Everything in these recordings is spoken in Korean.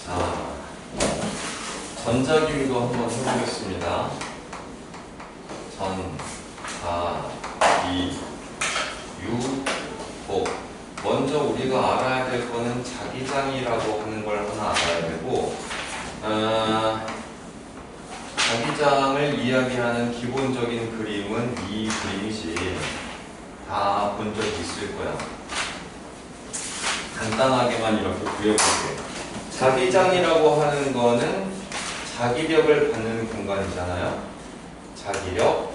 자, 전자기위도 한번 해보겠습니다. 전, 자, 기, 유, 복. 먼저 우리가 알아야 될 거는 자기장이라고 하는 걸 하나 알아야 되고, 자기장을 이야기하는 기본적인 그림은 이 그림이지. 다 본 적 있을 거야. 간단하게만 이렇게 그려볼게. 자기장이라고 하는 거는 자기력을 받는 공간이잖아요. 자기력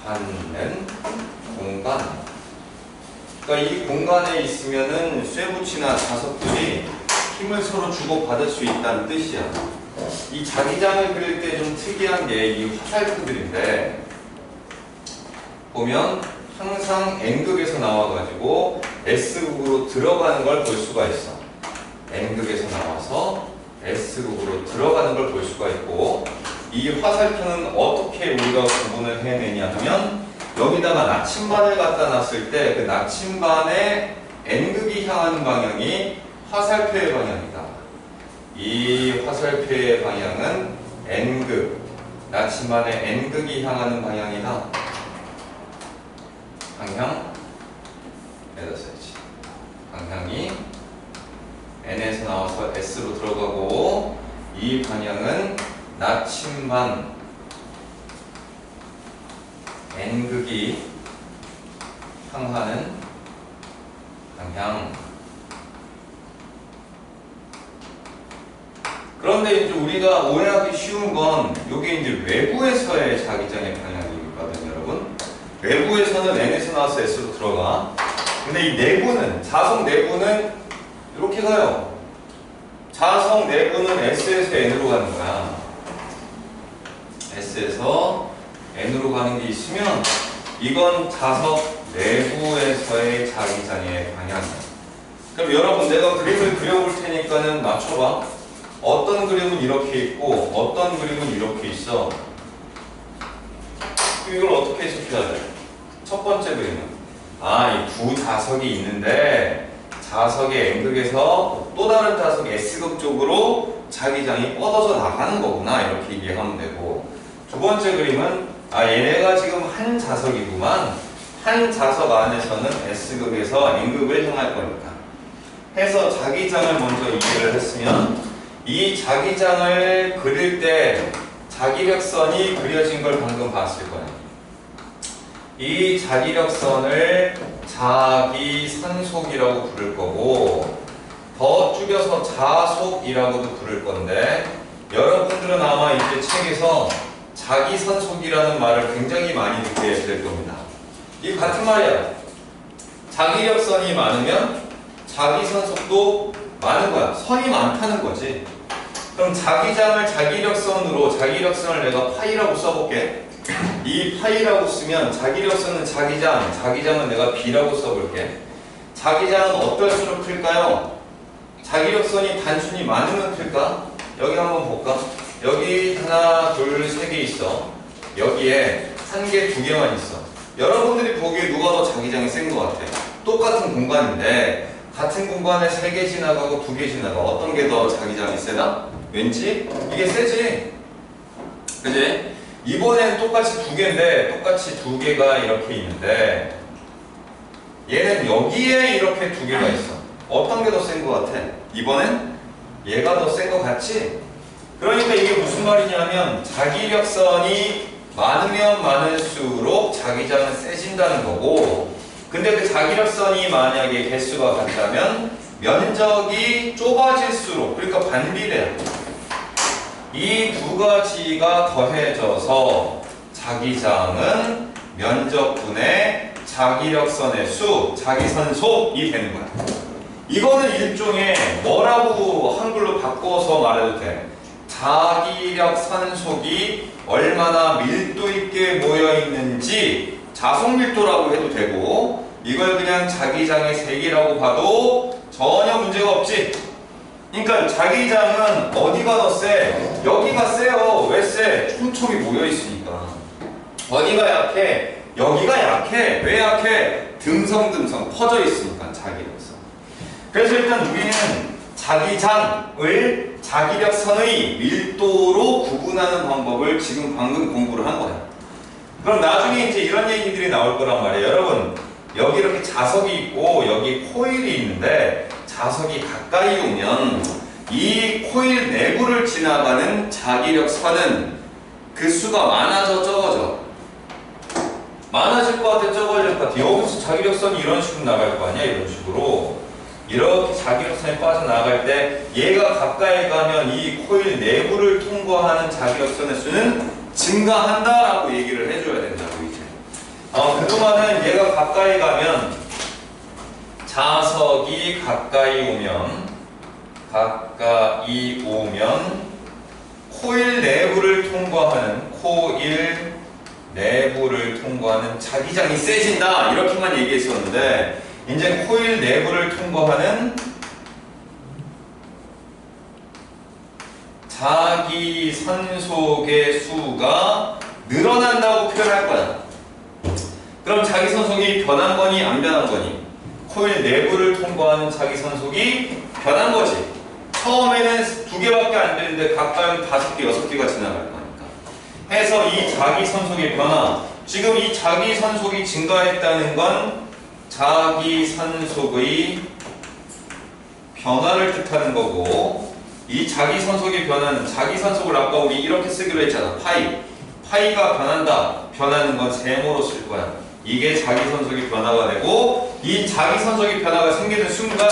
받는 공간. 그러니까 이 공간에 있으면은 쇠붙이나 자석들이 힘을 서로 주고받을 수 있다는 뜻이야. 이 자기장을 그릴 때 좀 특이한 게 이 화살표들인데, 보면 항상 N극에서 나와가지고 S극으로 들어가는 걸 볼 수가 있어. N극에서 나와서 S극으로 들어가는 걸 볼 수가 있고, 이 화살표는 어떻게 우리가 구분을 해내냐 하면, 여기다가 나침반을 갖다 놨을 때 그 나침반의 N극이 향하는 방향이 화살표의 방향이다. 이 화살표의 방향은 N극, 나침반의 N극이 향하는 방향이다. 방향, 여기다 써야지. 방향이 N에서 나와서 S로 들어가고, 이 방향은 나침반 N극이 향하는 방향. 그런데 이제 우리가 오해하기 쉬운 건 이게 이제 외부에서의 자기장의 방향이거든요, 여러분. 외부에서는 N에서 나와서 S로 들어가. 근데 이 내부는, 자석 내부는 이렇게 가요. 자석 내부는 S에서 N으로 가는 거야. S에서 N으로 가는 게 있으면 이건 자석 내부에서의 자기장의 방향이야. 그럼 여러분, 내가 그림을 그려볼 테니까는 맞춰봐. 어떤 그림은 이렇게 있고 어떤 그림은 이렇게 있어. 이걸 어떻게 해석해야 돼? 첫 번째 그림은, 이 두 자석이 있는데 자석의 N극에서 또 다른 자석 S극 쪽으로 자기장이 뻗어져 나가는 거구나, 이렇게 이해하면 되고, 두 번째 그림은 얘네가 지금 한 자석이구만. 한 자석 안에서는 S극에서 N극을 향할 거니까 해서 자기장을 먼저 이해를 했으면, 이 자기장을 그릴 때 자기력선이 그려진 걸 방금 봤을 거야. 이 자기력선을 자기선속이라고 부를 거고, 더 줄여서 자속이라고도 부를 건데, 여러분들은 아마 이제 책에서 자기선속이라는 말을 굉장히 많이 듣게 될 겁니다. 이 같은 말이야. 자기력선이 많으면 자기선속도 많은 거야. 선이 많다는 거지. 그럼 자기장을 자기력선으로, 자기력선을 내가 파이라고 써볼게. 이 파이라고 쓰면 자기력선은 자기장, 자기장은 내가 B라고 써볼게. 자기장은 어떨수록 클까요? 자기력선이 단순히 많으면 클까? 여기 한번 볼까? 여기 하나, 둘, 세 개 있어. 여기에 한 개, 두 개만 있어. 여러분들이 보기에 누가 더 자기장이 센 것 같아? 똑같은 공간인데 같은 공간에 세 개 지나가고 두 개 지나가. 어떤 게 더 자기장이 세다? 왠지 이게 세지? 그지? 이번엔 똑같이 두 개인데, 똑같이 두 개가 이렇게 있는데, 얘는 여기에 이렇게 두 개가 있어. 어떤 게 더 센 것 같아? 이번엔 얘가 더 센 것 같지? 그러니까 이게 무슨 말이냐면, 자기력선이 많으면 많을수록 자기장은 세진다는 거고, 근데 그 자기력선이 만약에 개수가 같다면 면적이 좁아질수록, 그러니까 반비례야. 이 두 가지가 더해져서 자기장은 면적분의 자기력선의 수, 자기선속이 되는 거야. 이거는 일종의 뭐라고 한글로 바꿔서 말해도 돼. 자기력선속이 얼마나 밀도 있게 모여 있는지 자속밀도라고 해도 되고, 이걸 그냥 자기장의 세기라고 봐도 전혀 문제가 없지. 그러니까 자기장은 어디가 더 세? 여기가 세요. 왜 세? 촘촘히 모여 있으니까. 어디가 약해? 여기가 약해. 왜 약해? 듬성듬성 퍼져 있으니까, 자기력선. 그래서 일단 우리는 자기장을 자기력선의 밀도로 구분하는 방법을 지금 방금 공부를 한 거야. 그럼 나중에 이제 이런 얘기들이 나올 거란 말이에요. 여러분, 여기 이렇게 자석이 있고 여기 코일이 있는데 자석이 가까이 오면 이 코일 내부를 지나가는 자기력선은 그 수가 많아져 적어져? 많아질 것 같아, 적어질 것 같아? 여기서 자기력선이 이런 식으로 나갈 거 아니야? 이런 식으로 이렇게 자기력선이 빠져나갈 때 얘가 가까이 가면 이 코일 내부를 통과하는 자기력선의 수는 증가한다라고 얘기를 해줘야 된다고 이제. 그동안은 얘가 가까이 가면 자석이 가까이 오면 코일 내부를 통과하는 자기장이 세진다 이렇게만 얘기했었는데 이제 코일 내부를 통과하는 자기선속의 수가 늘어난다고 표현할 거야. 그럼 자기선속이 변한 거니 안 변한 거니? 코일 내부를 통과하는 자기선속이 변한 거지. 처음에는 2개밖에 안 되는데 가까이 5개, 6개가 지나갈 거니까. 해서 이 자기선속의 변화, 지금 이 자기선속이 증가했다는 건 자기선속의 변화를 뜻하는 거고, 이 자기선속의 변화는 자기선속을 아까 우리 이렇게 쓰기로 했잖아. 파이가 변하는 건 세모로 쓸 거야. 이게 자기선속의 변화가 되고, 이 자기선속의 변화가 생기는 순간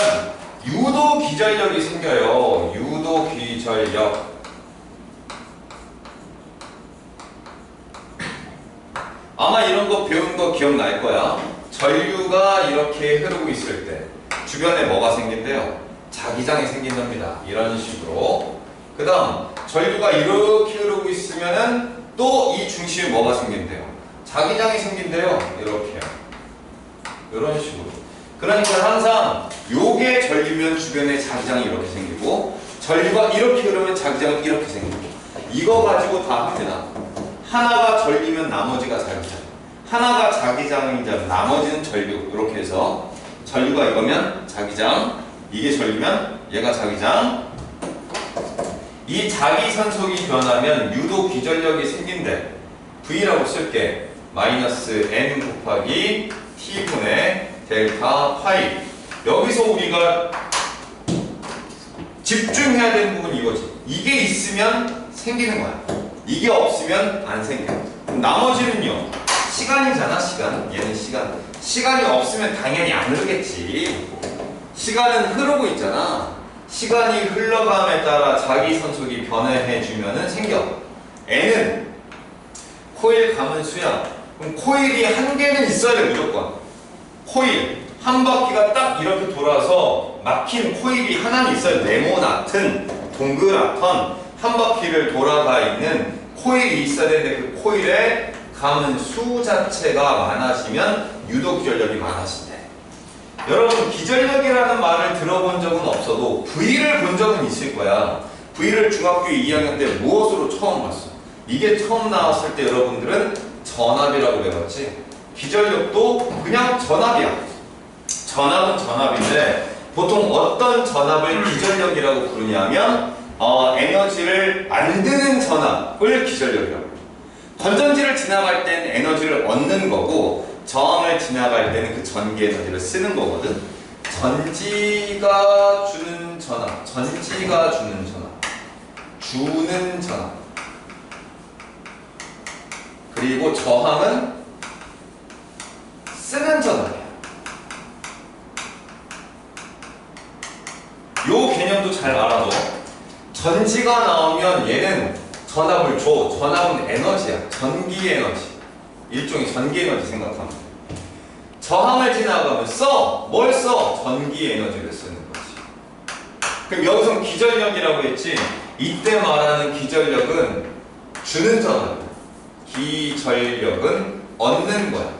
유도 기전력이 생겨요. 유도 기전력. 아마 이런 거 배운 거 기억날 거야. 전류가 이렇게 흐르고 있을 때 주변에 뭐가 생긴대요? 자기장이 생긴답니다. 이런 식으로. 그 다음 전류가 이렇게 흐르고 있으면은 또 이 중심에 뭐가 생긴대요? 자기장이 생긴대요. 이렇게. 이런 식으로. 그러니까 항상 요게 전류면 주변에 자기장이 이렇게 생기고, 전류가 이렇게 흐르면 자기장은 이렇게 생기고, 이거 가지고 다 합니다. 하나가 전류면 나머지가 자기장, 하나가 자기장이면 나머지는 전류. 이렇게 해서 전류가 이거면 자기장, 이게 전류면 얘가 자기장. 이 자기선속이 변하면 유도 기전력이 생긴대. V라고 쓸게. 마이너스 N 곱하기 T분의 델타 파이. 여기서 우리가 집중해야 되는 부분이 이거지. 이게 있으면 생기는 거야. 이게 없으면 안 생겨. 나머지는요, 시간이잖아. 시간. 얘는 시간. 시간이 없으면 당연히 안 흐르겠지. 시간은 흐르고 있잖아. 시간이 흘러감에 따라 자기선속이 변해주면은 생겨. N은 코일 감은 수야. 그럼 코일이 한 개는 있어야 돼, 무조건. 코일 한 바퀴가 딱 이렇게 돌아서 막힌 코일이 하나는 있어요. 네모나튼 동그랗던 한 바퀴를 돌아가 있는 코일이 있어야 되는데, 그 코일의 감은 수 자체가 많아지면 유도 기전력이 많아진대. 여러분, 기전력이라는 말을 들어본 적은 없어도 V를 본 적은 있을 거야. V를 중학교 2학년 때 무엇으로 처음 봤어? 이게 처음 나왔을 때 여러분들은 전압이라고 배웠지. 기전력도 그냥 전압이야. 전압은 전압인데 보통 어떤 전압을 기전력이라고 부르냐면 에너지를 만드는 전압을 기전력이라고 부르죠. 건전지를 지나갈 때는 에너지를 얻는 거고, 저항을 지나갈 때는 그 전기 에너지를 쓰는 거거든. 전지가 주는 전압, 주는 전압. 그리고 저항은 쓰는 전압이야. 요 개념도 잘 알아둬. 전지가 나오면 얘는 전압을 줘. 전압은 에너지야. 전기 에너지. 일종의 전기 에너지 생각하면 돼. 저항을 지나가면 뭘 써? 전기 에너지를 쓰는 거지. 그럼 여기서 기전력이라고 했지. 이때 말하는 기전력은 주는 전압이야. 기전력은 얻는 거야.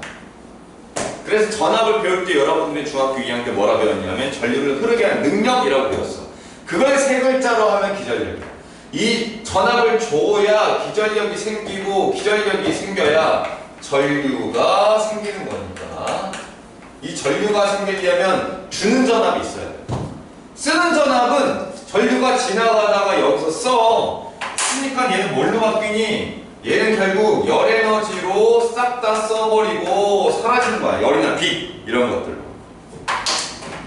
그래서 전압을 배울 때 여러분들이 중학교 2학년 때 뭐라 배웠냐면 전류를 흐르게 하는 능력이라고 배웠어. 그걸 3글자로 하면 기전력이야. 이 전압을 줘야 기전력이 생기고, 기전력이 생겨야 전류가 생기는 거니까, 이 전류가 생기려면 주는 전압이 있어요. 쓰는 전압은 전류가 지나가다가 여기서 쓰니까 얘는 뭘로 바뀌니? 얘는 결국 열 에너지로 싹 다 써버리고 사라지는 거야. 열이나 빛 이런 것들로.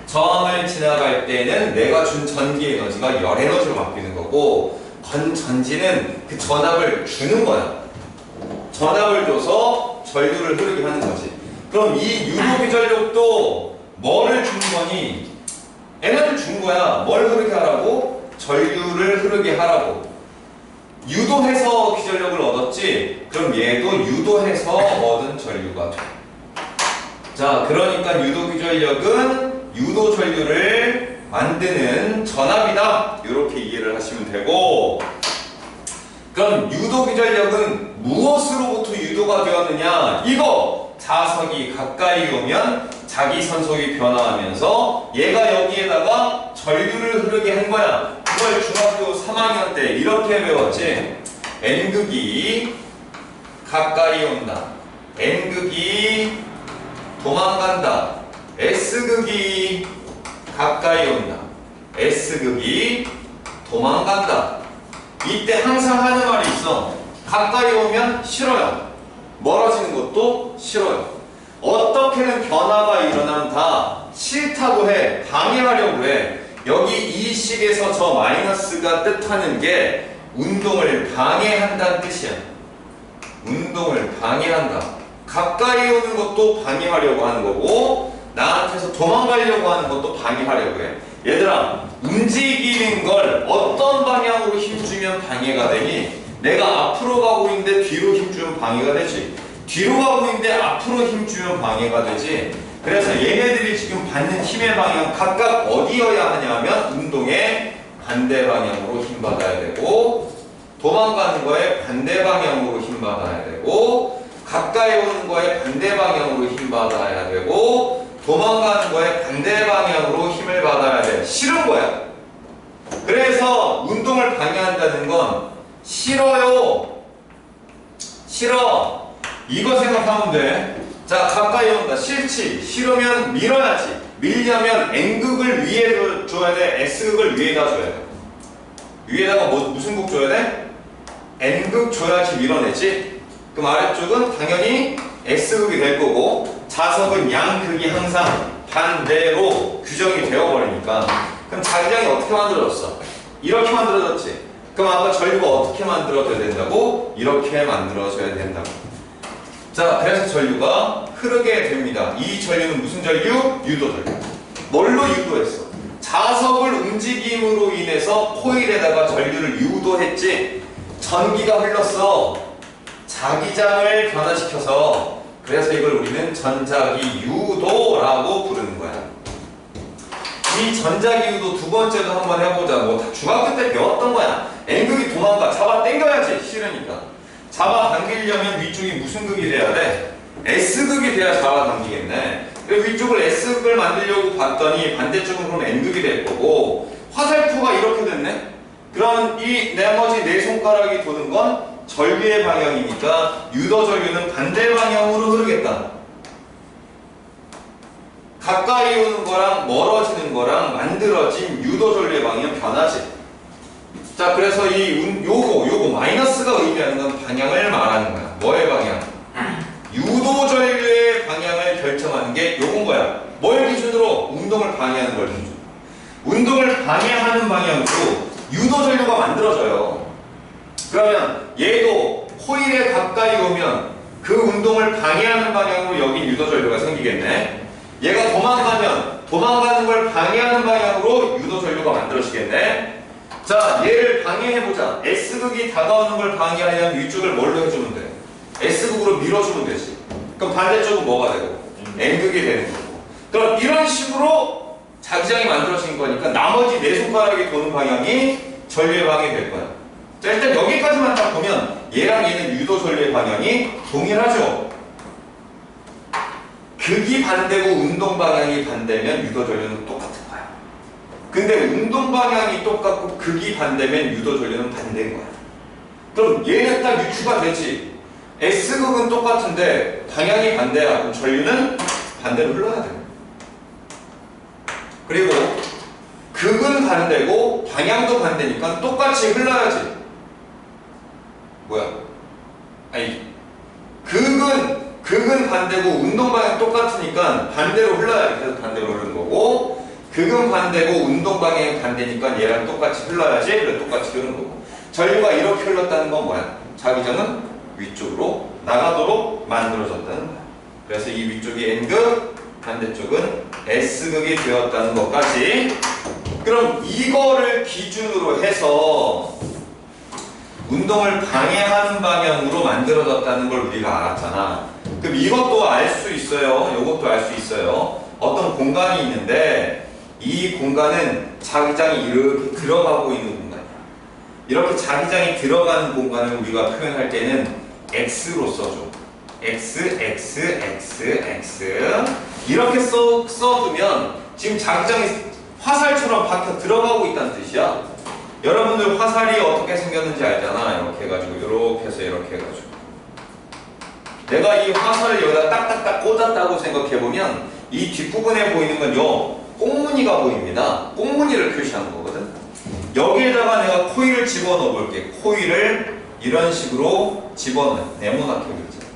저항을 지나갈 때는 내가 준 전기 에너지가 열 에너지로 바뀌는 거고, 건전지는 그 전압을 주는 거야. 전압을 줘서 전류를 흐르게 하는 거지. 그럼 이 유도기전력도 뭐를 준 거니? 에너지를 준 거야. 뭘 흐르게 하라고? 전류를 흐르게 하라고. 유도해서 기전력을 얻었지? 그럼 얘도 유도해서 얻은 전류가 돼. 자, 그러니까 유도기전력은 유도 전류를 만드는 전압이다. 이렇게 이해를 하시면 되고, 그럼 유도기전력은 무엇으로부터 유도가 되었느냐? 이거! 자석이 가까이 오면 자기 선속이 변화하면서 얘가 여기에다가 전류를 흐르게 한 거야. 그걸 중학교 3학년 때 이렇게 배웠지. N극이 가까이 온다. N극이 도망간다. S극이 가까이 온다. S극이 도망간다. 이때 항상 하는 말이 있어. 가까이 오면 싫어요. 멀어지는 것도 싫어요. 어떻게든 변화가 일어나면 다 싫다고 해. 방해하려고 해. 여기 이 식에서 저 마이너스가 뜻하는 게 운동을 방해한다는 뜻이야. 운동을 방해한다. 가까이 오는 것도 방해하려고 하는 거고, 나한테서 도망가려고 하는 것도 방해하려고 해. 얘들아, 움직이는 걸 어떤 방향으로 힘주면 방해가 되니? 내가 앞으로 가고 있는데 뒤로 힘주면 방해가 되지. 뒤로 가고 있는데 앞으로 힘주면 방해가 되지. 그래서 얘네들이 지금 받는 힘의 방향 각각 어디여야 하냐면 운동의 반대 방향으로 힘 받아야 되고, 도망가는 거에 반대 방향으로 힘 받아야 되고, 가까이 오는 거에 반대 방향으로 힘 받아야 되고, 도망가는 거에 반대 방향으로 힘을 받아야 돼. 싫은 거야. 그래서 운동을 방해한다는 건 싫어요. 싫어. 이거 생각하면 돼. 자, 가까이 온다. 싫지. 싫으면 밀어야지. 밀려면 N극을 위에 줘야 돼. S극을 위에다 줘야 돼. 위에다가 무슨 극 줘야 돼? N극 줘야지 밀어내지. 그럼 아래쪽은 당연히 S극이 될 거고, 자석은 양극이 항상 반대로 규정이 되어버리니까. 그럼 자기장이 어떻게 만들어졌어? 이렇게 만들어졌지. 그럼 아까 전류가 어떻게 만들어져야 된다고? 이렇게 만들어져야 된다고. 자, 그래서 전류가 흐르게 됩니다. 이 전류는 무슨 전류? 유도 전류. 뭘로 유도했어? 자석을 움직임으로 인해서 코일에다가 전류를 유도했지. 전기가 흘렀어. 자기장을 변화시켜서. 그래서 이걸 우리는 전자기 유도라고 부르는 거야. 이 전자기 유도 두 번째도 한번 해보자. 뭐 다 중학교 때 배웠던 거야. N극이 도망가. 잡아 당겨야지. 싫으니까. 잡아 당기려면 위쪽이 무슨 극이 돼야 돼? S극이 돼야 잡아 당기겠네. 그래서 위쪽을 S극을 만들려고 봤더니 반대쪽은 그럼 N극이 될 거고, 화살표가 이렇게 됐네? 그럼 이 나머지 네 손가락이 도는 건 전류의 방향이니까 유도 전류는 반대 방향으로 흐르겠다. 가까이 오는 거랑 멀어지는 거랑 만들어진 유도 전류의 방향은 변하지. 자, 그래서 요거 마이너스가 의미하는 건 방향을 말하는 거야. 뭐의 방향? 유도 전류의 방향을 결정하는 게 요건 거야. 뭘 기준으로? 운동을 방해하는 걸 기준으로. 운동을 방해하는 방향으로 유도 전류가 만들어져요. 그러면 얘도 코일에 가까이 오면 그 운동을 방해하는 방향으로 여기 유도 전류가 생기겠네. 얘가 도망가면 도망가는 걸 방해하는 방향으로 유도 전류가 만들어지겠네. 자, 얘를 방해해보자. S극이 다가오는 걸 방해하려면 위쪽을 뭘로 해주면 돼? S극으로 밀어주면 되지. 그럼 반대쪽은 뭐가 되고? N극이 되는 거고. 그럼 이런 식으로 자기장이 만들어진 거니까 나머지 네 손가락이 도는 방향이 전류의 방향이 될 거야. 자, 일단 여기까지만 딱 보면 얘랑 얘는 유도 전류의 방향이 동일하죠. 극이 반대고 운동 방향이 반대면 유도 전류는 똑같은 거야. 근데 운동 방향이 똑같고 극이 반대면 유도 전류는 반대인 거야. 그럼 얘는 딱 유추가 되지. S극은 똑같은데 방향이 반대야. 그럼 전류는 반대로 흘러야 돼. 그리고 극은 반대고 방향도 반대니까 똑같이 흘러야지. 뭐야? 아니, 극은 반대고 운동 방향 똑같으니까 반대로 흘러야 돼. 그래서 반대로 흐르는 거고, 극은 반대고 운동 방향이 반대니까 얘랑 똑같이 흘러야지. 그래서 똑같이 흐르는 거고. 전류가 이렇게 흘렀다는 건 뭐야? 자기장은 위쪽으로 나가도록 만들어졌다는 거야. 그래서 이 위쪽이 N극, 반대쪽은 S극이 되었다는 것까지. 그럼 이거를 기준으로 해서 운동을 방해하는 방향으로 만들어졌다는 걸 우리가 알았잖아. 그럼 이것도 알 수 있어요. 이것도 알 수 있어요. 어떤 공간이 있는데 이 공간은 자기장이 이렇게 들어가고 있는 공간이야. 이렇게 자기장이 들어가는 공간을 우리가 표현할 때는 X로 써줘. X, X, X, X. 이렇게 써두면 지금 자기장이 화살처럼 박혀 들어가고 있다는 뜻이야. 여러분들 화살이 어떻게 생겼는지 알잖아. 이렇게 해가지고, 이렇게 해서 이렇게 해가지고. 내가 이 화살을 여기다 딱딱딱 꽂았다고 생각해보면 이 뒷부분에 보이는 건 요 꽁무니가 보입니다. 꽁무니를 표시하는 거거든. 여기에다가 내가 코일을 집어넣어 볼게. 코일을 이런 식으로 집어넣어. 네모나게 그리자.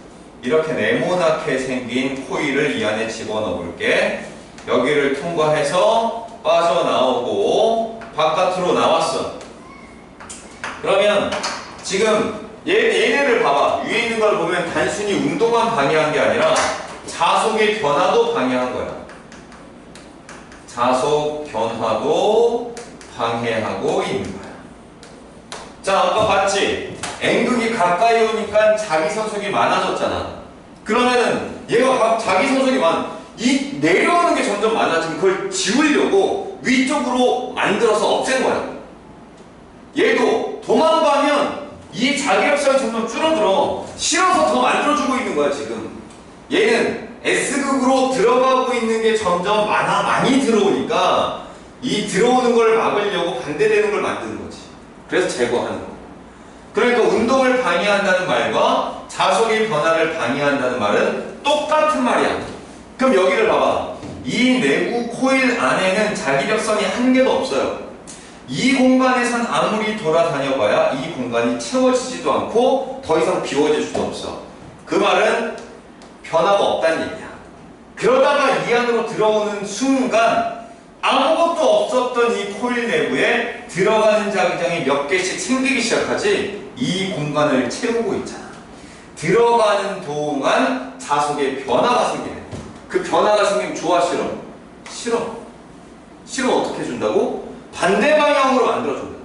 이렇게 네모나게 생긴 코일을 이 안에 집어넣어 볼게. 여기를 통과해서 빠져나오고 바깥으로 나왔어. 그러면 지금 얘네를 봐봐. 위에 있는 걸 보면 단순히 운동만 방해한 게 아니라 자속의 변화도 방해한 거야. 자속 변화도 방해하고 있는 거야. 자, 아까 봤지? N극이 가까이 오니까 자기 선속이 많아졌잖아. 그러면은 얘가 자기 선속이 이 내려오는 게 점점 많아지면 그걸 지우려고 위쪽으로 만들어서 없앤 거야. 얘도 도망가면 이 자기력성이 점점 줄어들어. 실어서 더 만들어주고 있는 거야 지금. 얘는 S극으로 들어가고 있는 게 점점 많이 들어오니까 이 들어오는 걸 막으려고 반대되는 걸 만드는 거지. 그래서 제거하는 거. 그러니까 운동을 방해한다는 말과 자속의 변화를 방해한다는 말은 똑같은 말이야. 그럼 여기를 봐봐. 이 내부 코일 안에는 자기력선이 한 개도 없어요. 이 공간에선 아무리 돌아다녀봐야 이 공간이 채워지지도 않고 더 이상 비워질 수도 없어. 그 말은 변화가 없다는 얘기야. 그러다가 이 안으로 들어오는 순간 아무것도 없었던 이 코일 내부에 들어가는 자기장이 몇 개씩 생기기 시작하지. 이 공간을 채우고 있잖아. 들어가는 동안 자속의 변화가 생기네. 그 변화가 생기면 좋아, 싫어? 싫어. 싫으면 어떻게 해준다고? 반대 방향으로 만들어준다.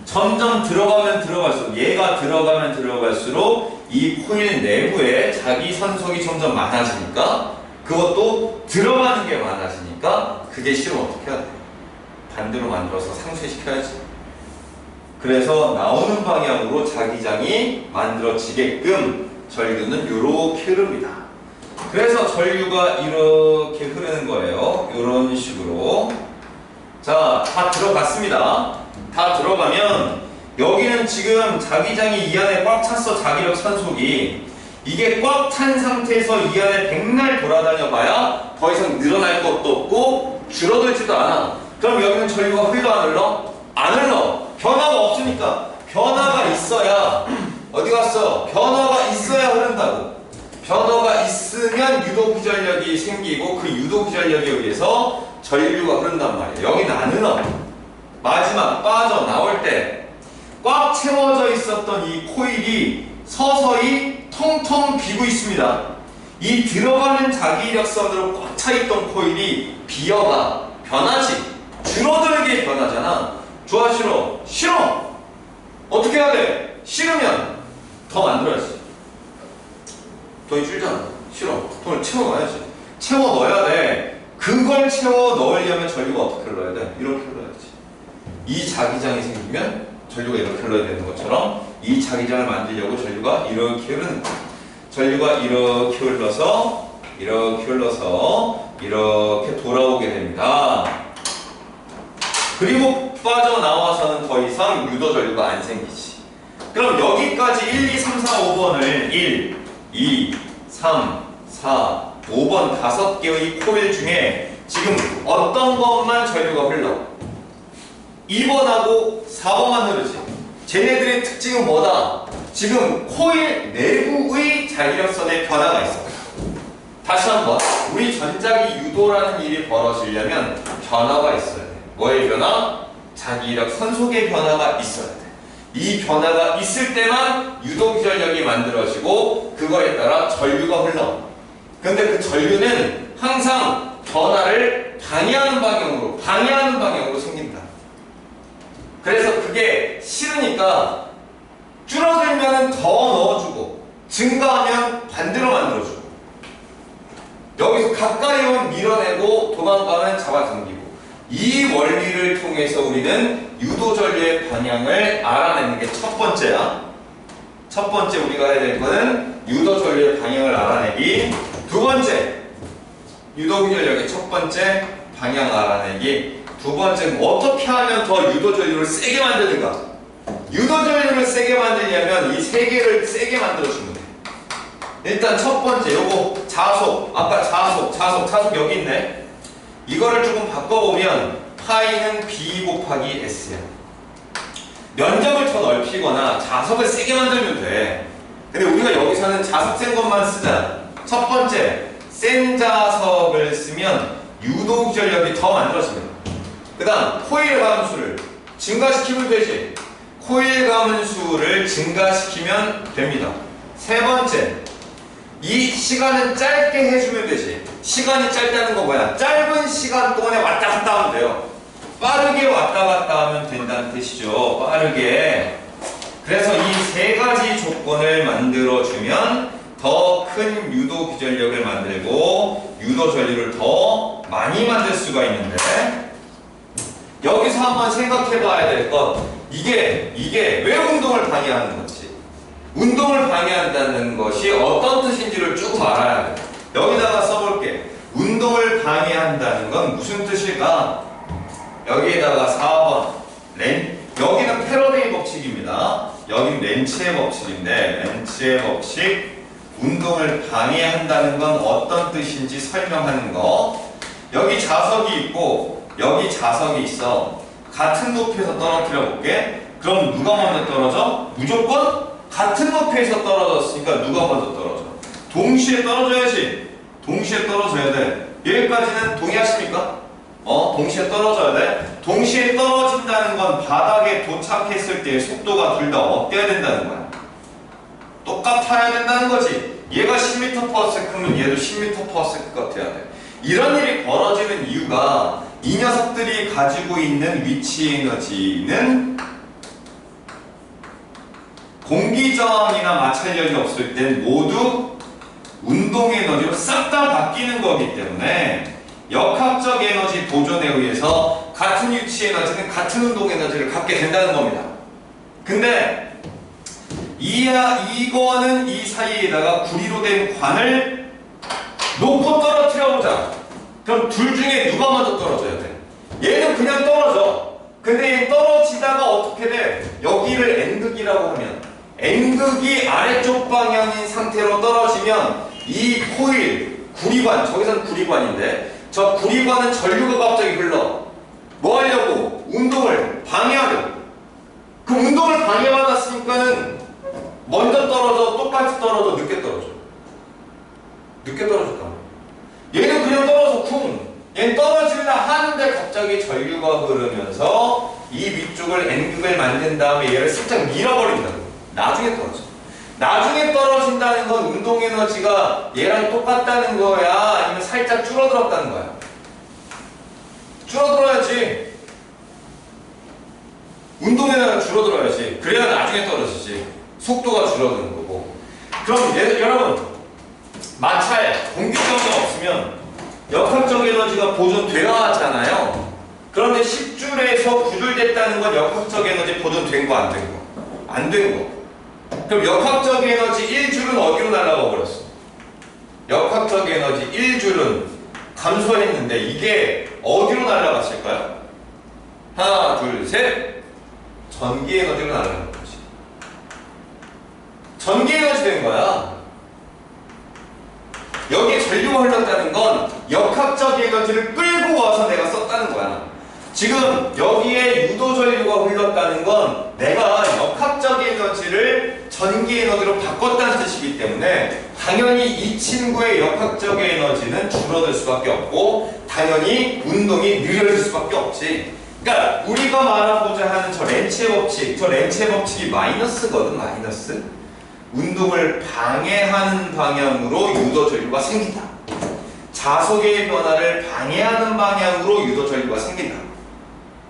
점점 들어가면 들어갈수록, 얘가 들어가면 들어갈수록 이 코일 내부에 자기 선속이 점점 많아지니까 그것도 들어가는 게 많아지니까 그게 싫으면 어떻게 해야 돼? 반대로 만들어서 상쇄시켜야지. 그래서 나오는 방향으로 자기장이 만들어지게끔 전류는 이렇게 흐릅니다. 그래서 전류가 이렇게 흐르는 거예요. 이런 식으로. 자, 다 들어갔습니다. 다 들어가면 여기는 지금 자기장이 이 안에 꽉 찼어. 자기력 선속이. 이게 꽉 찬 상태에서 이 안에 백날 돌아다녀 봐야 더 이상 늘어날 것도 없고 줄어들지도 않아. 그럼 여기는 전류가 흘러 안 흘러? 안 흘러. 변화가 없으니까. 변화가 있어야 어디 갔어? 변화가 있어야 흐른다고. 변화가 있으면 유도기전력이 생기고 그 유도기전력에 의해서 전류가 흐른단 말이에요. 여기는 안 흘러. 마지막 빠져나올 때 꽉 채워져 있었던 이 코일이 서서히 텅텅 비고 있습니다. 이 들어가는 자기력선으로 꽉 차있던 코일이 비어가 변하지. 줄어들게 변하잖아. 좋아, 싫어? 싫어! 어떻게 해야 돼? 싫으면 더 만들어야지. 돈이 줄잖아. 싫어. 돈을 채워 넣어야지. 채워 넣어야 돼. 그걸 채워 넣으려면 전류가 어떻게 흘러야 돼? 이렇게 흘러야지. 이 자기장이 생기면 전류가 이렇게 흘러야 되는 것처럼 이 자기장을 만들려고 전류가 이렇게 흐르는 거야. 전류가 이렇게 흘러서 이렇게 돌아오게 됩니다. 그리고 빠져나와서는 더 이상 유도 전류가 안 생기지. 그럼 여기까지 1, 2, 3, 4, 5번을 1, 2, 3, 4, 5번 5개의 코일 중에 지금 어떤 것만 전류가 흘러? 2번하고 4번만 흐르지. 쟤네들의 특징은 뭐다? 지금 코일 내부의 자기력선의 변화가 있어. 다시 한번, 우리 전자기 유도라는 일이 벌어지려면 변화가 있어야 돼. 뭐의 변화? 자기력 선속의 변화가 있어야 돼. 이 변화가 있을 때만 유도기전력이 만들어지고 그거에 따라 전류가 흘러. 근데 그 전류는 항상 변화를 방해하는 방향으로 생긴다. 그래서 그게 싫으니까 줄어들면 더 넣어주고 증가하면 반대로 만들어주고, 여기서 가까이 오면 밀어내고 도망가면 잡아당기고, 이 원리를 통해서 우리는 유도전류의 방향을 알아내는 게 첫 번째야. 첫 번째 우리가 해야 될 거는 유도전류의 방향을 알아내기. 두 번째, 유도기전력의 첫 번째 방향 알아내기. 두 번째는 어떻게 하면 더 유도전류를 세게 만드는가. 유도전류를 세게 만들려면 이 세 개를 세게 만들어주면 돼. 일단 첫 번째 요거 자속, 아까 자속 여기 있네. 이거를 조금 바꿔보면 파이는 B 곱하기 S야. 면적을 더 넓히거나 자석을 세게 만들면 돼. 근데 우리가 여기서는 자석 센 것만 쓰자. 첫 번째, 센 자석을 쓰면 유도기전력이 더 만들어집니다. 그 다음, 코일 감수를 증가시키면 되지. 코일 감수를 증가시키면 됩니다. 세 번째, 이 시간은 짧게 해주면 되지. 시간이 짧다는 건 뭐야? 짧은 시간 동안에 왔다 갔다 하면 돼요. 빠르게 왔다 갔다 하면 된다는 뜻이죠. 빠르게. 그래서 이 세 가지 조건을 만들어주면 더 큰 유도 기전력을 만들고 유도 전류를 더 많이 만들 수가 있는데, 여기서 한번 생각해 봐야 될 것, 이게 왜 운동을 방해하는 건지, 운동을 방해한다는 것이 어떤 뜻인지를 조금 알아야 돼. 여기다가 써볼게. 운동을 방해한다는 건 무슨 뜻일까? 여기에다가 4번 여기는 패러데이 법칙입니다. 여기는 렌츠의 법칙인데, 렌츠의 법칙, 운동을 방해한다는 건 어떤 뜻인지 설명하는 거. 여기 자석이 있고 여기 자석이 있어. 같은 높이에서 떨어뜨려 볼게. 그럼 누가 먼저 떨어져? 무조건 같은 높이에서 떨어졌으니까 누가 먼저 떨어져? 동시에 떨어져야지. 동시에 떨어져야 돼. 여기까지는 동의하십니까? 동시에 떨어져야 돼. 동시에 떨어진다는 건 바닥에 도착했을 때의 속도가 둘 다 어때야 된다는 거야? 똑같아야 된다는 거지. 얘가 10m/s면 얘도 10m/s 같아야 돼. 이런 일이 벌어지는 이유가 이 녀석들이 가지고 있는 위치 에너지는 공기 저항이나 마찰력이 없을 땐 모두 운동 에너지로 싹 다 바뀌는 거기 때문에 역학적 에너지 보존에 의해서 같은 위치 에너지는 같은 운동 에너지를 갖게 된다는 겁니다. 근데 이거는 이 사이에다가 구리로 된 관을 놓고 떨어뜨려 보자. 그럼 둘 중에 누가 먼저 떨어져야 돼? 얘는 그냥 떨어져. 근데 얘 떨어지다가 어떻게 돼? 여기를 N극이라고 하면, N극이 아래쪽 방향인 상태로 떨어지면 이 코일, 구리관, 저기서는 구리관인데 저 구리관은 전류가 갑자기 흘러. 뭐 하려고? 운동을 방해하려고. 그 운동을 방해받았으니까는 먼저 떨어져, 똑같이 떨어져, 늦게 떨어져. 늦게 떨어졌다. 얘는 그냥 떨어져 쿵. 얘는 떨어질라 하는데 갑자기 전류가 흐르면서 이 위쪽을 N극을 만든 다음에 얘를 살짝 밀어버린다고. 나중에 떨어져. 나중에 떨어진다는 건 운동 에너지가 얘랑 똑같다는 거야? 아니면 살짝 줄어들었다는 거야? 줄어들어야지. 운동 에너지가 줄어들어야지. 그래야 나중에 떨어지지. 속도가 줄어드는 거고. 그럼 여러분, 마찰, 공기저항이 없으면 역학적 에너지가 보존되어 왔잖아요. 그런데 10줄에서 9줄 됐다는 건 역학적 에너지 보존된 거 안 된 거? 안 된 거. 그럼 역학적 에너지 1줄은 어디로 날아가 버렸어? 역학적 에너지 1줄은 감소했는데 이게 어디로 날아갔을까요? 하나, 둘, 셋. 전기 에너지로 날아간 거지. 전기 에너지 된 거야. 여기에 전류가 흘렀다는 건 역학적 에너지를 끌고 끌고 와서 내가 썼다는 거야. 지금 여기에 유도전류가 흘렀다는 건 내가 역학적 에너지를 전기 에너지로 바꿨다는 뜻이기 때문에 당연히 이 친구의 역학적 에너지는 줄어들 수밖에 없고 당연히 운동이 느려질 수밖에 없지. 그러니까 우리가 말하고자 하는 저 렌치의 법칙이 마이너스거든. 마이너스. 운동을 방해하는 방향으로 유도전류가 생긴다. 자석의 변화를 방해하는 방향으로 유도전류가 생긴다.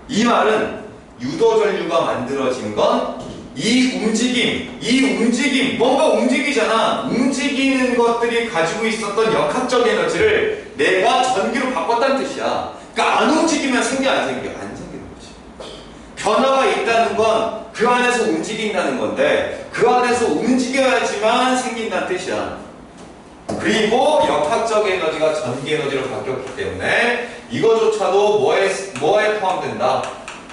이 말은 유도전류가 만들어진 건 이 움직임, 뭔가 움직이잖아. 움직이는 것들이 가지고 있었던 역학적 에너지를 내가 전기로 바꿨다는 뜻이야. 그러니까 안 움직이면 생겨, 안 생겨? 안 생기는 거지. 변화가 있다는 건 그 안에서 움직인다는 건데 그 안에서 움직여야지만 생긴다는 뜻이야. 그리고 역학적 에너지가 전기 에너지로 바뀌었기 때문에 이거조차도 뭐에 포함된다?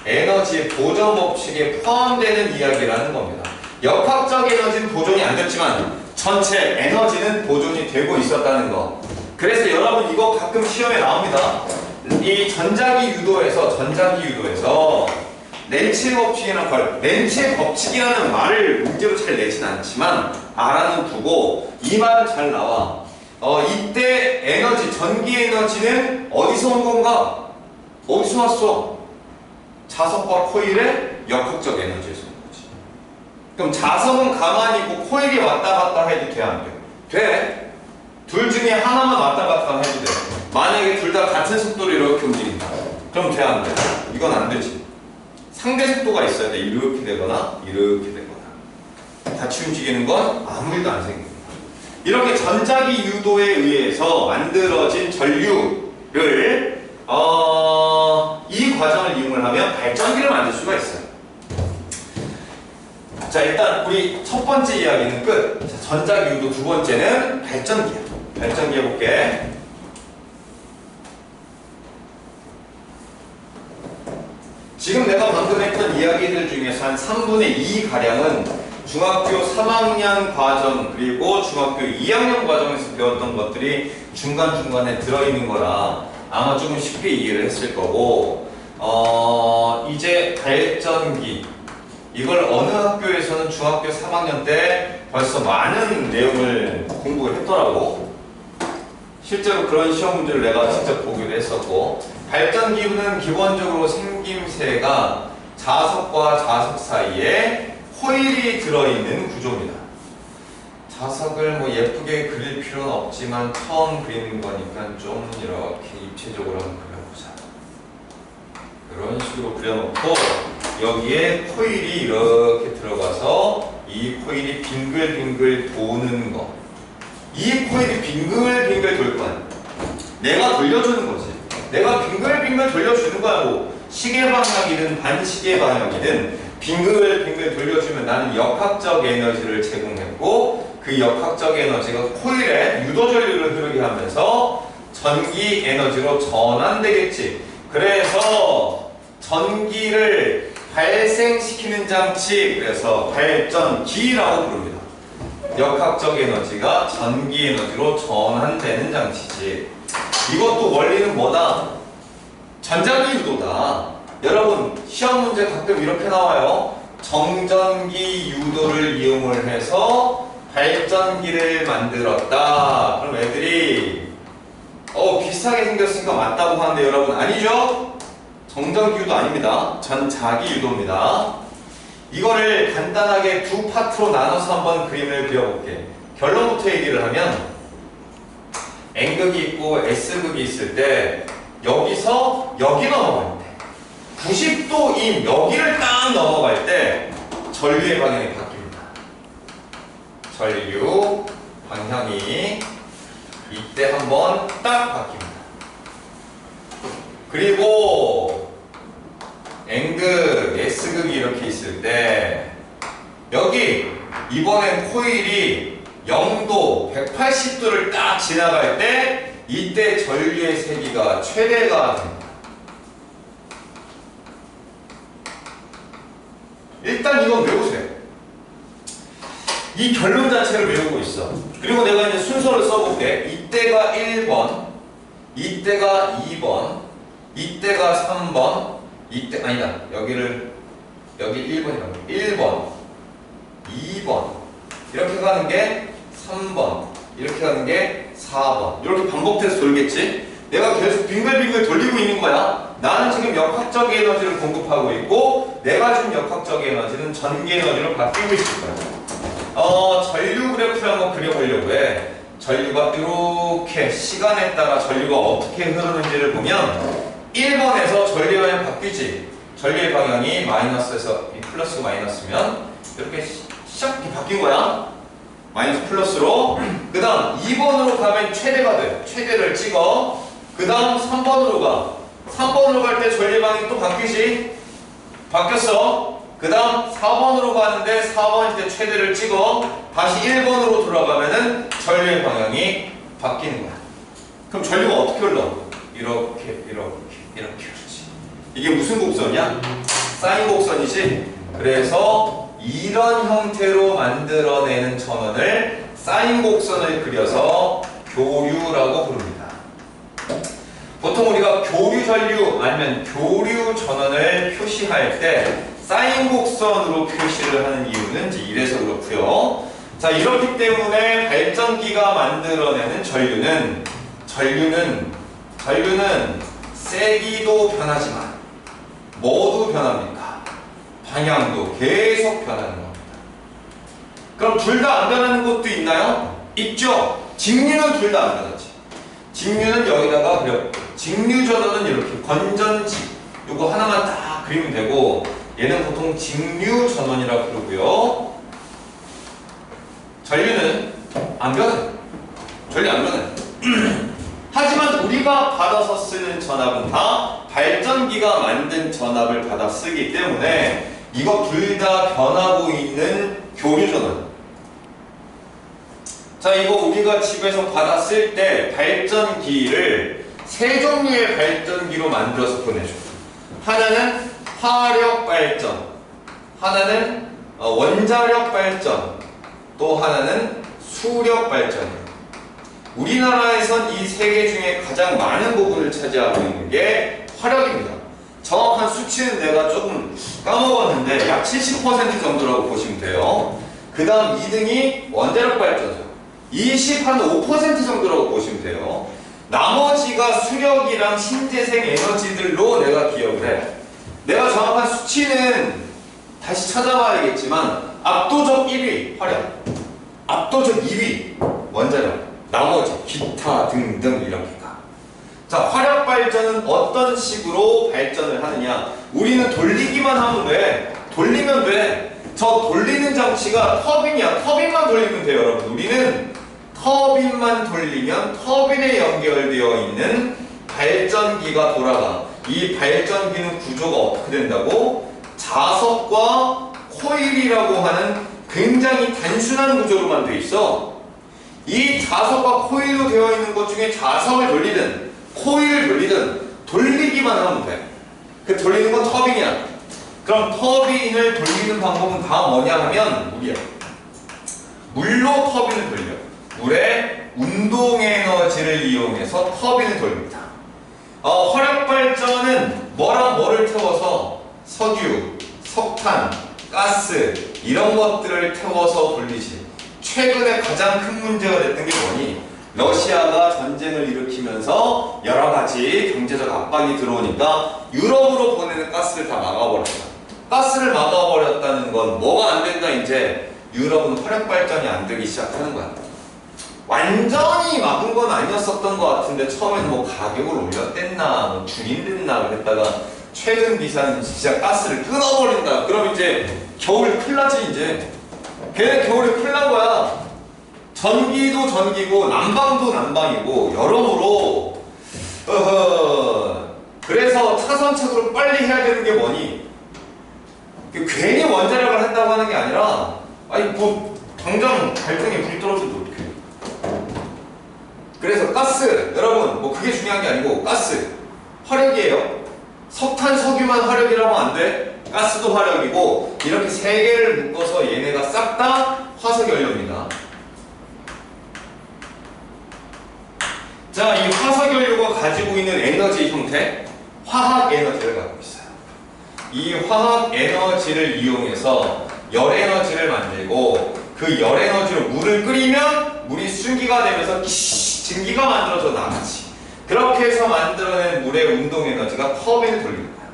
에너지 보존 법칙에 포함되는 이야기라는 겁니다. 역학적 에너지는 보존이 안 됐지만 전체 에너지는 보존이 되고 있었다는 거. 그래서 여러분 이거 가끔 시험에 나옵니다. 이 전자기 유도에서 렌치의 법칙이라는 말을 문제로 잘 내진 않지만 알아는 두고 이 말은 잘 나와. 이때 에너지, 전기 에너지는 어디서 온 건가? 어디서 왔어? 자석과 코일의 역학적 에너지에서 온 거지. 그럼 자석은 가만히 있고 코일이 왔다 갔다 해도 돼, 안 돼? 돼. 둘 중에 하나만 왔다 갔다 해도 돼. 만약에 둘 다 같은 속도로 이렇게 움직인다. 그럼 돼, 안 돼? 이건 안 되지. 상대 속도가 있어야 돼. 이렇게 되거나 이렇게 되거나. 같이 움직이는 건 아무 일도 안 생깁니다. 이렇게 전자기 유도에 의해서 만들어진 전류를 이 과정을 이용을 하면 발전기를 만들 수가 있어요. 자, 일단 우리 첫 번째 이야기는 끝. 자, 전자기 유도 두 번째는 발전기야. 발전기 해볼게. 지금 내가 방금 했던 이야기들 중에서 한 3분의 2 가량은 중학교 3학년 과정 그리고 중학교 2학년 과정에서 배웠던 것들이 중간중간에 들어있는 거라 아마 조금 쉽게 이해를 했을 거고, 이제 발전기 이걸 어느 학교에서는 중학교 3학년 때 벌써 많은 내용을 공부를 했더라고. 실제로 그런 시험 문제를 내가 직접 보기도 했었고, 발전기는 기본적으로 생김새가 자석과 자석 사이에 코일이 들어있는 구조입니다. 자석을 뭐 예쁘게 그릴 필요는 없지만 처음 그리는 거니까 좀 이렇게 입체적으로 한번 그려보자. 이런 식으로 그려놓고 여기에 코일이 이렇게 들어가서 이 코일이 빙글빙글 도는 거. 이 코일이 빙글빙글 돌 거야. 내가 돌려주는 거지. 내가 빙글빙글 돌려주는 거야. 뭐 시계 방향이든 반시계 방향이든 빙글빙글 돌려주면 나는 역학적 에너지를 제공했고, 그 역학적 에너지가 코일에 유도전류를 흐르게 하면서 전기 에너지로 전환되겠지. 그래서 전기를 발생시키는 장치, 그래서 발전기라고 부릅니다. 역학적 에너지가 전기 에너지로 전환되는 장치지. 이것도 원리는 뭐다? 전자기 유도다. 여러분 시험 문제 가끔 이렇게 나와요. 정전기 유도를 이용을 해서 발전기를 만들었다. 그럼 애들이 비슷하게 생겼으니까 맞다고 하는데 여러분 아니죠? 정전기 유도 아닙니다. 전자기 유도입니다. 이거를 간단하게 두 파트로 나눠서 한번 그림을 그려볼게. 결론부터 얘기를 하면 N극이 있고 S극이 있을 때 여기서 여기 넘어갈 때 90도인 여기를 딱 넘어갈 때 전류의 방향이 바뀝니다. 전류 방향이 이때 한번 딱 바뀝니다. 그리고 N극, S극이 이렇게 있을 때 여기 이번엔 코일이 0도, 180도를 딱 지나갈 때 이때 전류의 세기가 최대가 됩니다. 일단 이건 외우세요. 이 결론 자체를 외우고 있어. 그리고 내가 이제 순서를 써볼게. 이때가 1번, 이때가 2번, 이때가 3번, 이때 아니다. 여기 1번이라고. 1번, 2번. 이렇게 가는 게 3번. 이렇게 가는 게 4번. 이렇게 반복돼서 돌겠지? 내가 계속 빙글빙글 돌리고 있는 거야. 나는 지금 역학적 에너지를 공급하고 있고 내가 준 역학적 에너지는 전기 에너지로 바뀌고 있을 거야. 전류 그래프를 한번 그려보려고 해. 전류가 이렇게 시간에 따라 전류가 어떻게 흐르는지를 보면 1번에서 전류의 방향이 바뀌지. 전류의 방향이 마이너스에서 플러스가 마이너스면 이렇게 샥 바뀐 거야. 마이너스 플러스로. 그 다음 2번으로 가면 최대가 돼. 최대를 찍어. 그 다음 3번으로 가. 3번으로 갈 때 전류의 방향이 또 바뀌지. 바뀌었어. 그 다음 4번으로 가는데 4번일 때 최대를 찍어. 다시 1번으로 돌아가면은 전류의 방향이 바뀌는 거야. 그럼 전류가 어떻게 흘러? 이렇게 흐르지. 이게 무슨 곡선이야? 사인 곡선이지. 그래서 이런 형태로 만들어내는 전원을 사인 곡선을 그려서 교류라고 부릅니다. 보통 우리가 교류 전류 아니면 교류 전원을 표시할 때 사인 곡선으로 표시를 하는 이유는 이제 이래서 그렇고요. 자, 이렇기 때문에 발전기가 만들어내는 전류는 세기도 변하지만 뭐도 변합니까? 방향도 계속 변하는 겁니다. 그럼 둘 다 안 변하는 것도 있나요? 있죠. 직류는 둘 다 안 변하지. 직류는 여기다가 그려. 직류 전원은 이렇게 건전지 요거 하나만 딱 그리면 되고 얘는 보통 직류 전원이라고 부르고요. 전류는 안 변해. 전류 안 변해. 하지만 우리가 받아서 쓰는 전압은 다 발전기가 만든 전압을 받아 쓰기 때문에 이거 둘 다 변하고 있는 교류 전원. 자, 이거 우리가 집에서 받아 쓸 때 발전기를 세 종류의 발전기로 만들어서 보내줘. 하나는 화력 발전, 하나는 원자력 발전, 또 하나는 수력 발전이에요. 우리나라에선 이 세 개 중에 가장 많은 부분을 차지하고 있는 게 화력입니다. 정확한 수치는 내가 조금 까먹었는데 약 70% 정도라고 보시면 돼요. 그 다음 2등이 원자력 발전소. 25% 정도라고 보시면 돼요. 나머지가 수력이랑 신재생 에너지들로 내가 기억을 해. 내가 정확한 수치는 다시 찾아봐야겠지만 압도적 1위 화력, 압도적 2위 원자력, 나머지 기타 등등 이렇게 가. 자, 화력 발전은 어떤 식으로 발전을 하느냐? 우리는 돌리기만 하면 돼. 돌리면 돼. 저 돌리는 장치가 터빈이야. 터빈만 돌리면 돼요, 여러분. 우리는 터빈만 돌리면 터빈에 연결되어 있는 발전기가 돌아가. 이 발전기는 구조가 어떻게 된다고? 자석과 코일이라고 하는 굉장히 단순한 구조로만 돼 있어. 이 자석과 코일로 되어 있는 것 중에 자석을 돌리든 코일을 돌리든 돌리기만 하면 돼. 그 돌리는 건 터빈이야. 그럼 터빈을 돌리는 방법은 다 뭐냐 하면 물이야. 물로 터빈을 돌려. 물의 운동 에너지를 이용해서 터빈을 돌립니다. 화력 발전은 뭐랑 뭐를 태워서 석유, 석탄, 가스 이런 것들을 태워서 돌리지. 최근에 가장 큰 문제가 됐던 게 뭐니? 러시아가 전쟁을 일으키면서 여러 가지 경제적 압박이 들어오니까 유럽으로 보내는 가스를 다 막아버렸다. 가스를 막아버렸다는 건 뭐가 안 된다 이제 유럽은 화력 발전이 안 되기 시작하는 거야. 완전히 막은 건 아니었었던 것 같은데 처음에는 뭐 가격을 올렸댔나 뭐 줄인댔나 그랬다가 최근 기사는 진짜 가스를 끊어버린다. 그럼 이제 겨울 큰일 나지 이제. 걔네 겨울에 큰일 난 거야. 전기도 전기고 난방도 난방이고 여러모로 그래서 차선책으로 빨리 해야 되는 게 뭐니? 괜히 원자력을 한다고 하는 게 아니라 아니 뭐 당장 발등에 불 떨어져도 어떡해. 그래서 가스 여러분 뭐 그게 중요한 게 아니고 가스 화력이에요. 석탄 석유만 화력이라고 안 돼. 가스도 화력이고 이렇게 세 개를 묶어서 얘네가 싹 다 화석연료입니다. 자, 이 화석연료가 가지고 있는 에너지 형태 화학 에너지를 갖고 있어요. 이 화학 에너지를 이용해서 열 에너지를 만들고 그 열 에너지로 물을 끓이면 물이 수증기가 되면서 증기가 만들어져 나가지. 그렇게 해서 만들어낸 물의 운동 에너지가 터빈을 돌리는 거야.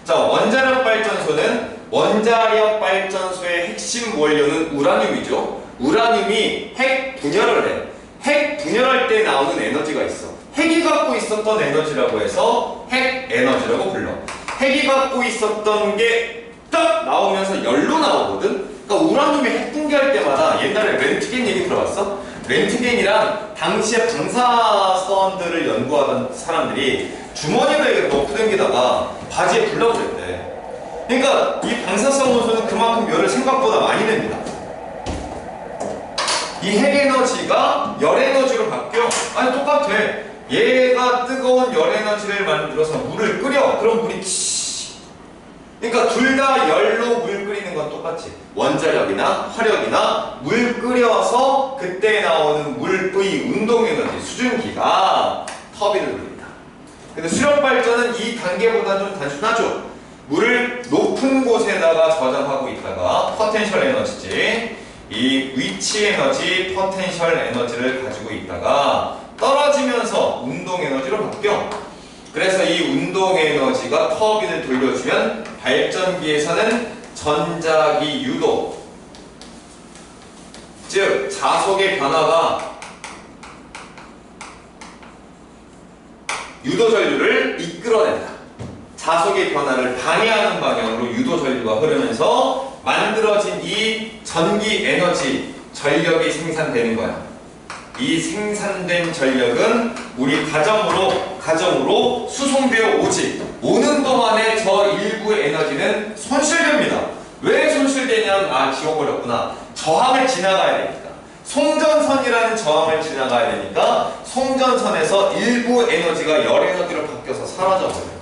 자, 원자력 발전소는 원자력 발전소의 핵심 원료는 우라늄이죠. 우라늄이 핵 분열을 해. 핵 분열할 때 나오는 에너지가 있어. 핵이 갖고 있었던 에너지라고 해서 핵 에너지라고 불러. 핵이 갖고 있었던 게 딱 나오면서 열로 나오거든. 그러니까 우라늄이 핵 붕괴할 때마다 옛날에 렌트겐 얘기 들어봤어? 렌트겐이란 당시에 방사선들을 연구하던 사람들이 주머니에 넣고댕기다가 바지에 불라고 그랬대. 그러니까 이 방사성 원소는 그만큼 열을 생각보다 많이 냅니다. 이 핵 에너지가 열 에너지로 바뀌어. 아니 똑같아. 얘가 뜨거운 열 에너지를 만들어서 물을 끓여. 그럼 물이 그러니까 둘 다 열로 물 끓이는 건 똑같지. 원자력이나 화력이나 물 끓여서 그때 나오는 물의 운동 에너지 수증기가 터빈을 돌립니다. 근데 수력 발전은 이 단계보다 좀 단순하죠. 물을 높은 곳에다가 저장하고 있다가 포텐셜 에너지지. 이 위치 에너지, 포텐셜 에너지를 가지고 있다가 떨어지면서 운동 에너지로 바뀌어. 그래서 이 운동 에너지가 터빈을 돌려주면 발전기에서는 전자기 유도, 즉 자속의 변화가 유도 전류를 이끌어낸다. 자속의 변화를 방해하는 방향으로 유도 전류가 흐르면서 만들어진 이 전기 에너지, 전력이 생산되는 거야. 이 생산된 전력은 우리 가정으로 수송되어 오는 동안에 저 일부의 에너지는 손실됩니다. 왜 손실되냐면 지워버렸구나. 저항을 지나가야 되니까. 송전선이라는 저항을 지나가야 되니까 송전선에서 일부 에너지가 열 에너지로 바뀌어서 사라져버려요.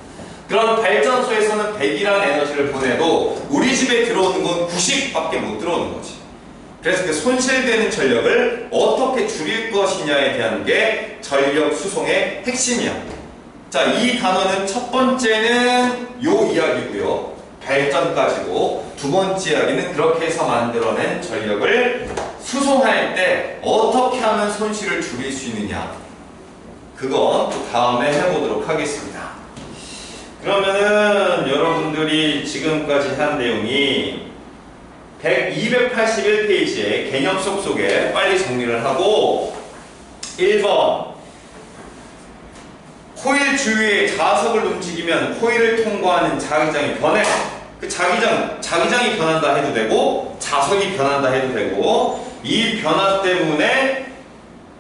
그럼 발전소에서는 100이라는 에너지를 보내도 우리 집에 들어오는 건 90밖에 못 들어오는 거지. 그래서 그 손실되는 전력을 어떻게 줄일 것이냐에 대한 게 전력 수송의 핵심이야. 자, 이 단어는 첫 번째는 요 이야기고요. 발전까지고, 두 번째 이야기는 그렇게 해서 만들어낸 전력을 수송할 때 어떻게 하면 손실을 줄일 수 있느냐. 그건 또 다음에 해보도록 하겠습니다. 그러면은 여러분들이 지금까지 한 내용이 281페이지의 개념 속에 빨리 정리를 하고 1번 코일 주위에 자석을 움직이면 코일을 통과하는 자기장이 변해. 그 자기장이 변한다 해도 되고 자석이 변한다 해도 되고 이 변화 때문에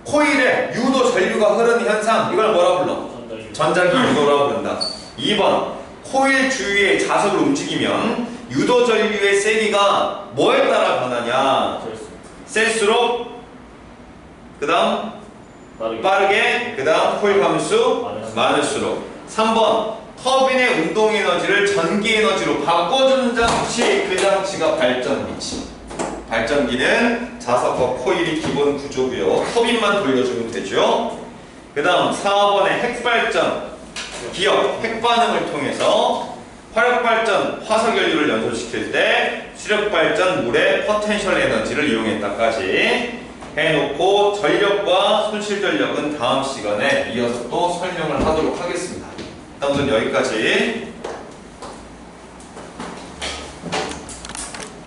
코일에 유도 전류가 흐르는 현상 이걸 뭐라 불러? 전자기 유도라고 부른다. 2번 코일 주위에 자석을 움직이면 유도 전류의 세기가 뭐에 따라 변하냐? 셀수록 그 다음 빠르게 그 다음 코일 감수 많을수록. 3번 터빈의 운동 에너지를 전기 에너지로 바꿔주는 장치, 그 장치가 발전기지. 발전기는 자석과 코일이 기본 구조고요. 터빈만 돌려주면 되죠. 그 다음 4번의 핵발전 기억, 핵반응을 통해서 화력발전, 화석연료를 연소시킬 때 수력발전, 물의 포텐셜 에너지를 이용했다까지 해놓고 전력과 손실전력은 다음 시간에 이어서 또 설명을 하도록 하겠습니다. 일단 우선 여기까지.